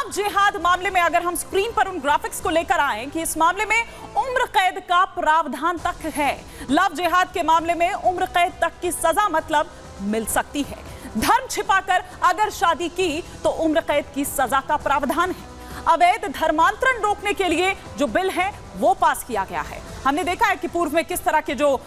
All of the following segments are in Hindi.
लव जिहाद मामले में अगर हम स्क्रीन पर उन ग्राफिक्स को लेकर आए कि इस मामले में उम्र कैद का प्रावधान तक है। लव जिहाद के मामले में उम्र कैद तक की सजा मतलब मिल सकती है। धर्म छिपाकर अगर शादी की तो उम्र कैद की सजा का प्रावधान है। अवैध धर्मांतरण रोकने के लिए जो बिल है वो पास किया गया है। हमने देखा है कि पूर्व में किस तरह के जो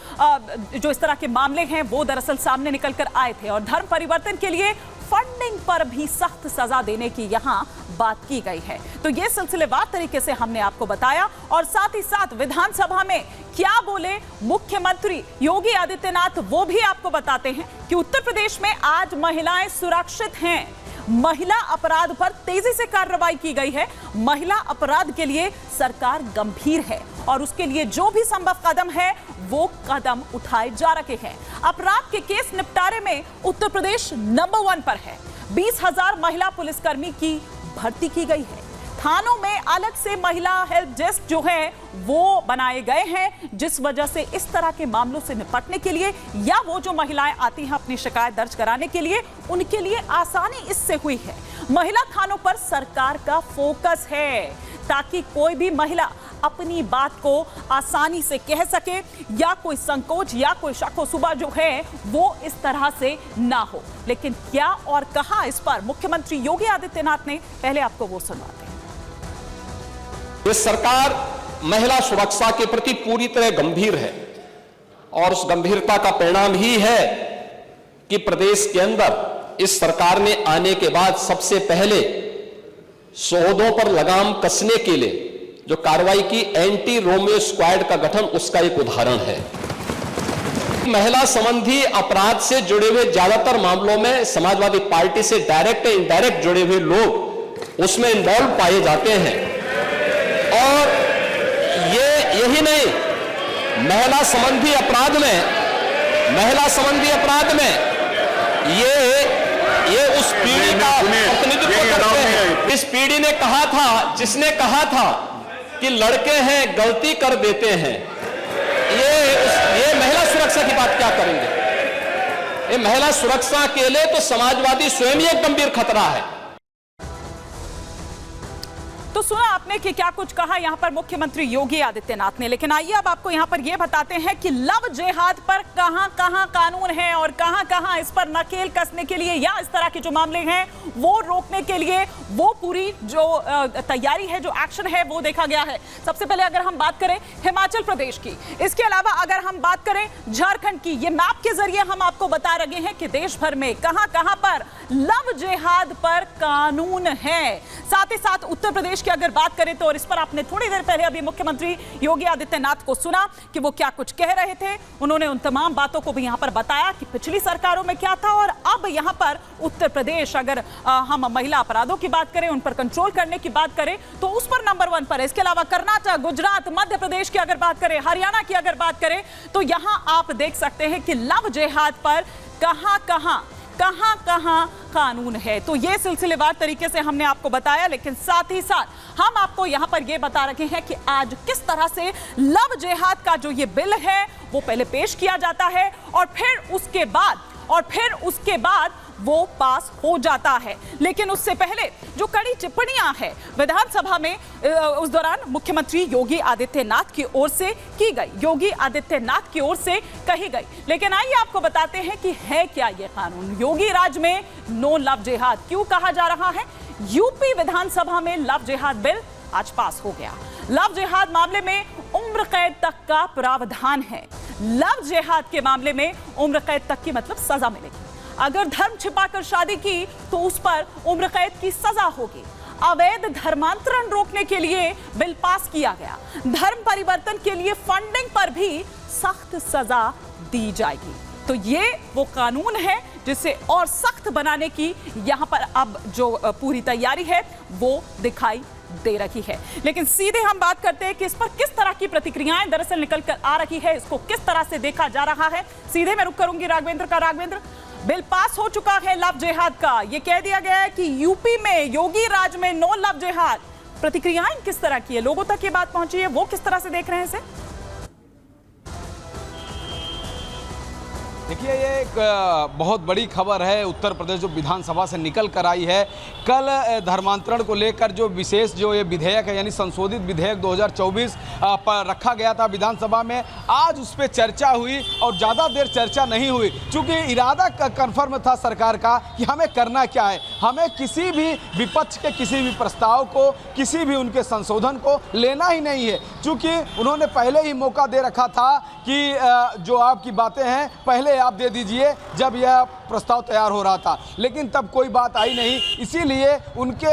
इस तरह के मामले हैं वो दरअसल सामने निकल कर आए थे, और धर्म परिवर्तन के लिए फंडिंग पर भी सख्त सजा देने की यहां बात की गई है। तो ये सिलसिलेवार तरीके से हमने आपको बताया, और साथ ही साथ विधानसभा में क्या बोले मुख्यमंत्री योगी आदित्यनाथ वो भी आपको बताते हैं कि उत्तर प्रदेश में आज महिलाएं सुरक्षित हैं। महिला अपराध पर तेजी से कार्रवाई की गई है। महिला अपराध के लिए सरकार गंभीर है और उसके लिए जो भी संभव कदम है वो कदम उठाए जा रहे हैं। अपराध के केस निपटारे में उत्तर प्रदेश नंबर 1 पर है। 20,000 महिला पुलिसकर्मी की भर्ती की गई है। थानों में अलग से महिला हेल्प डेस्क जो है वो बनाए गए हैं, जिस वजह से इस तरह के मामलों से निपटने के लिए या वो जो महिलाएं आती हैं अपनी शिकायत दर्ज कराने के लिए, उनके लिए आसानी इससे हुई है। महिला थानों पर सरकार का फोकस है ताकि कोई भी महिला अपनी बात को आसानी से कह सके या कोई संकोच या कोई शक-ओ-शुबा जो है वो इस तरह से ना हो। लेकिन क्या और कहा, इस पर मुख्यमंत्री योगी आदित्यनाथ ने, पहले आपको वो सुनवाते हैं। ये सरकार महिला सुरक्षा के प्रति पूरी तरह गंभीर है, और उस गंभीरता का परिणाम ही है कि प्रदेश के अंदर इस सरकार ने आने के बाद सबसे पहले शोधों पर लगाम कसने के लिए जो कार्रवाई की एंटी रोमियो स्क्वाड का गठन, उसका एक उदाहरण है। महिला संबंधी अपराध से जुड़े हुए ज्यादातर मामलों में समाजवादी पार्टी से डायरेक्ट या इनडायरेक्ट जुड़े हुए लोग उसमें इन्वॉल्व पाए जाते हैं। और यही नहीं, महिला संबंधी अपराध में ये उस पीढ़ी का प्रतिनिधित्व करते हैं। इस पीढ़ी ने कहा था, जिसने कहा था कि लड़के हैं गलती कर देते हैं, ये महिला सुरक्षा की बात क्या करेंगे? ये महिला सुरक्षा के लिए तो समाजवादी स्वयं ही एक गंभीर खतरा है। तो सुना आपने कि क्या कुछ कहा यहां पर मुख्यमंत्री योगी आदित्यनाथ ने, लेकिन आइए अब आपको यहां पर यह बताते हैं कि लव जिहाद पर कहां-कहां कानून है और कहां-कहां इस पर नकेल कसने के लिए या इस तरह के जो मामले हैं वो रोकने के लिए वो पूरी जो तैयारी है, जो एक्शन है वो देखा गया है। सबसे पहले अगर हम बात करें हिमाचल प्रदेश की, इसके अलावा अगर हम बात करें झारखंड की, ये मैप के जरिए हम आपको बता रहे हैं कि देश भर में कहां-कहां पर लव जिहाद पर कानून है। साथ ही साथ उत्तर प्रदेश की अगर बात करें तो, और इस पर आपने थोड़ी देर पहले अभी मुख्यमंत्री योगी आदित्यनाथ को सुना कि वो क्या कुछ कह रहे थे। उन्होंने उन तमाम बातों को भी यहां पर बताया कि पिछली सरकारों में क्या था और अब यहां पर उत्तर प्रदेश, अगर हम महिला अपराधों की बात करें, उन पर कंट्रोल करने की बात करें तो उस पर नंबर 1 पर है। इसके अलावा कर्नाटक, गुजरात, मध्य प्रदेश की अगर बात करें, हरियाणा की अगर बात करें, तो यहां आप देख सकते हैं कि लव जिहाद पर कहां-कहां कानून है। तो ये सिलसिलेवार तरीके से हमने आपको बताया, लेकिन साथ ही साथ हम आपको यहां पर ये बता रहे हैं कि आज किस तरह से लव जिहाद का जो ये बिल है वो पहले पेश किया जाता है और फिर उसके बाद वो पास हो जाता है। लेकिन उससे पहले जो कड़ी टिप्पणियां हैं विधानसभा में उस दौरान मुख्यमंत्री योगी आदित्यनाथ की ओर से की गई, लेकिन आइए आपको बताते हैं कि है क्या ये कानून। योगी राज में नो लव जिहाद क्यों कहा जा रहा है? यूपी विधानसभा में लव जिहाद बिल आज पास हो गया। लव जिहाद मामले में उम्र कैद तक का प्रावधान है। लव जिहाद के मामले में उम्र कैद तक की मतलब सजा मिलेगी। अगर धर्म छिपाकर शादी की तो उस पर उम्र कैद की सजा होगी। अवैध धर्मांतरण रोकने के लिए बिल पास किया गया। धर्म परिवर्तन के लिए फंडिंग पर भी सख्त सजा दी जाएगी। तो ये वो कानून है जिसे और सख्त बनाने की यहां पर अब जो पूरी तैयारी है वो दिखाई दे रही है। लेकिन सीधे हम बात करते हैं कि इस पर किस तरह की प्रतिक्रियाएं दरअसल निकल कर आ रही है, इसको किस तरह से देखा जा रहा है। सीधे मैं रुक करूंगी राघवेंद्र का। राघवेंद्र, बिल पास हो चुका है लव जिहाद का, ये कह दिया गया है कि यूपी में योगी राज में नो लव जिहाद। प्रतिक्रियाएं किस तरह की है, लोगों तक ये बात पहुंची है, वो किस तरह से देख रहे हैं इसे? देखिए, ये एक बहुत बड़ी खबर है उत्तर प्रदेश जो विधानसभा से निकल कर आई है। कल धर्मांतरण को लेकर जो विशेष जो ये विधेयक है, यानी संशोधित विधेयक 2024 पर रखा गया था विधानसभा में, आज उस पर चर्चा हुई और ज़्यादा देर चर्चा नहीं हुई, क्योंकि इरादा कन्फर्म था सरकार का कि हमें करना क्या है। हमें किसी भी विपक्ष के किसी भी प्रस्ताव को, किसी भी उनके संशोधन को लेना ही नहीं है, क्योंकि उन्होंने पहले ही मौका दे रखा था कि जो आपकी बातें हैं पहले आप दे दीजिए, जब यह प्रस्ताव तैयार हो रहा था, लेकिन तब कोई बात आई नहीं। इसीलिए उनके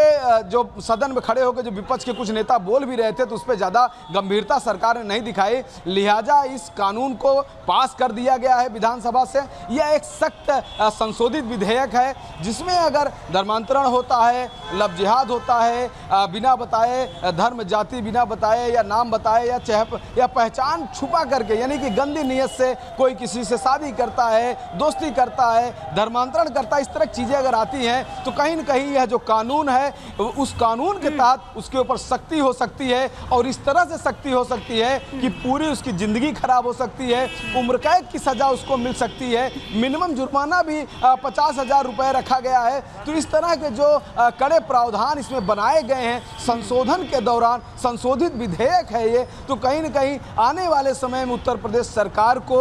जो सदन में खड़े होकर जो विपक्ष के कुछ नेता बोल भी रहे थे, तो उस पर ज़्यादा गंभीरता सरकार ने नहीं दिखाई। लिहाजा इस कानून को पास कर दिया गया है विधानसभा से। यह एक सख्त संशोधित विधेयक है, जिसमें अगर धर्मांतरण होता है, लव जिहाद होता है, बिना बताए धर्म जाति बिना बताए या नाम बताए या पहचान छुपा करके, यानी कि गंदी नीयत से कोई किसी से शादी करता है, दोस्ती करता है, धर्मांतरण करता है, इस तरह चीज़ें अगर आती हैं तो कहीं न कहीं यह जो कानून है उस कानून के तहत उसके ऊपर सख्ती हो सकती है, और इस तरह से सख्ती हो सकती है कि पूरी उसकी ज़िंदगी खराब हो सकती है, उम्र कैद की सज़ा उसको मिल सकती है, मिनिमम जुर्माना भी 50,000 रुपये रखा गया है। तो इस तरह के जो कड़े प्रावधान इसमें बनाए गए हैं संशोधन के दौरान, संशोधित विधेयक है ये, तो कहीं न कहीं आने वाले समय में उत्तर प्रदेश सरकार को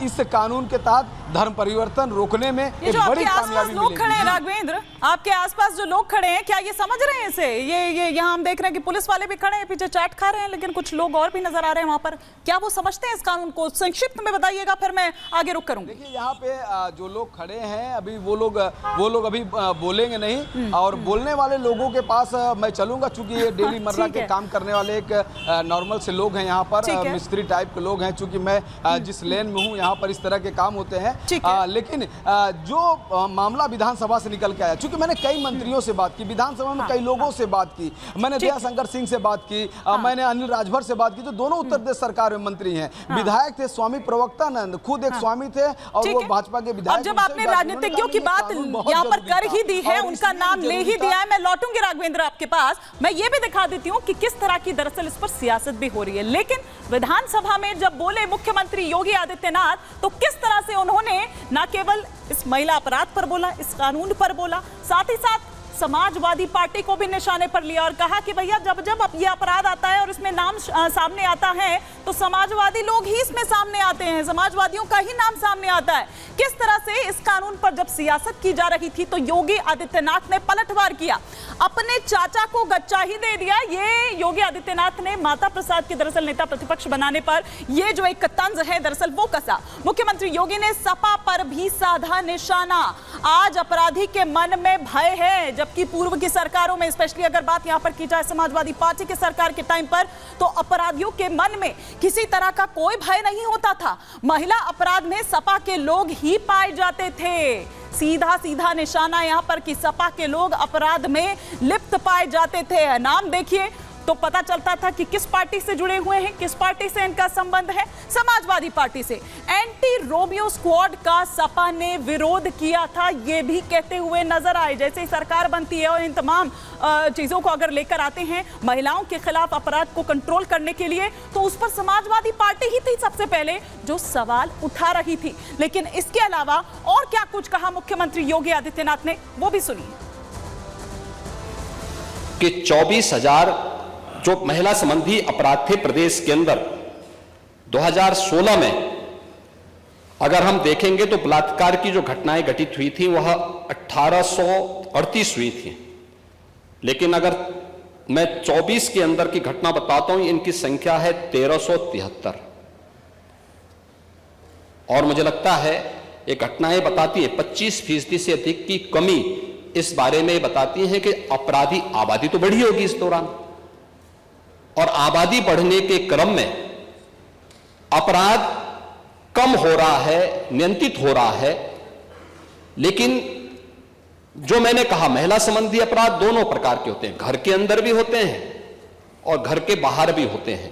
इस कानून के तहत धर्म परिवर्तन रोकने में एक बड़ी कामयाबी लोग खड़े हैं राघवेंद्र, आपके आसपास जो लोग खड़े हैं, क्या ये समझ रहे हैं इसे? ये यहाँ हम देख रहे हैं कि पुलिस वाले भी खड़े हैं, पीछे चाट खा रहे हैं, लेकिन कुछ लोग और भी नजर आ रहे हैं वहां पर। क्या वो समझते हैं इस कानून को? संक्षिप्त में बताइएगा, फिर मैं आगे रुक करूंगी। देखिए, यहाँ पे जो लोग खड़े हैं अभी वो लोग अभी बोलेंगे नहीं, और बोलने वाले लोगों के पास मैं चलूंगा, चूंकि ये डेली मर्रा के काम करने वाले एक नॉर्मल से लोग हैं यहाँ पर, मिस्त्री टाइप के लोग हैं। चूंकि मैं जिस लेन में हूँ यहाँ पर इस तरह के काम होते हैं, लेकिन जो मामला विधानसभा से निकल के आया, चूंकि मैंने कई मंत्रियों से बात की, विधानसभा में कई लोगों से बात की, मैंने दयाशंकर सिंह से बात की, मैंने अनिल राजभर से बात की, जो दोनों उत्तर प्रदेश सरकार में मंत्री हैं, विधायक थे, स्वामी प्रवक्तानंद खुद एक स्वामी थे, और वो भाजपा के विधायक। जब आपने राजनीतिज्ञों की बात यहाँ पर कर ही दी है, उनका नाम ले ही दिया है, मैं लौटूंगी राघवेंद्र आपके पास। मैं ये भी दिखा देती हूँ कि किस तरह की दरअसल इस पर सियासत भी हो रही है। लेकिन विधानसभा में जब बोले मुख्यमंत्री योगी आदित्यनाथ, तो किस तरह से उन्होंने न केवल इस महिला अपराध पर बोला, इस कानून पर बोला, साथ ही साथ समाजवादी पार्टी को भी निशाने पर लिया और कहा कि भैया जब जब अब ये अपराध आता है और इसमें नाम सामने आता है, तो समाजवादी लोग ही इसमें सामने आते हैं, समाजवादियों का ही नाम सामने आता है। किस तरह से इस कानून पर जब सियासत की जा रही थी, तो योगी आदित्यनाथ ने पलटवार किया, अपने चाचा को गच्चा ही दे दिया। ये योगी आदित्यनाथ ने माता प्रसाद के दरअसल नेता प्रतिपक्ष बनाने पर ये जो एक तंज है दरअसल वो कसा। मुख्यमंत्री योगी ने सपा पर भी साधा निशाना। आज अपराधी के मन में भय है, जबकि पूर्व की सरकारों में, स्पेशली अगर बात यहां पर की जाए समाजवादी पार्टी की सरकार के टाइम पर, तो अपराधियों के मन में किसी तरह का कोई भय नहीं होता था। महिला अपराध में सपा के लोग ही पाए जाते थे। सीधा सीधा निशाना यहां पर कि सपा के लोग अपराध में लिप्त पाए जाते थे। नाम देखिए तो पता चलता था कि किस पार्टी से जुड़े हुए हैं, किस पार्टी से इनका संबंध है, समाजवादी पार्टी से। एंटी रोमियो स्क्वाड का सपा ने विरोध किया था, ये भी कहते हुए नजर आए। जैसे ही सरकार बनती है और इन तमाम चीजों को अगर लेकर आते हैं महिलाओं के खिलाफ अपराध को कंट्रोल करने के लिए, तो उस पर समाजवादी पार्टी ही थी सबसे पहले जो सवाल उठा रही थी। लेकिन इसके अलावा और क्या कुछ कहा मुख्यमंत्री योगी आदित्यनाथ ने, वो भी सुनिए। कि 24,000 जो महिला संबंधी अपराध थे प्रदेश के अंदर 2016 में, अगर हम देखेंगे तो बलात्कार की जो घटनाएं घटित हुई थी वह 1838 हुई थी। लेकिन अगर मैं 24 के अंदर की घटना बताता हूं, इनकी संख्या है 1373। और मुझे लगता है ये घटनाएं बताती है 25% से अधिक की कमी इस बारे में बताती है कि अपराधी आबादी तो बढ़ी होगी इस दौरान, और आबादी बढ़ने के क्रम में अपराध कम हो रहा है, नियंत्रित हो रहा है। लेकिन जो मैंने कहा महिला संबंधी अपराध दोनों प्रकार के होते हैं, घर के अंदर भी होते हैं और घर के बाहर भी होते हैं।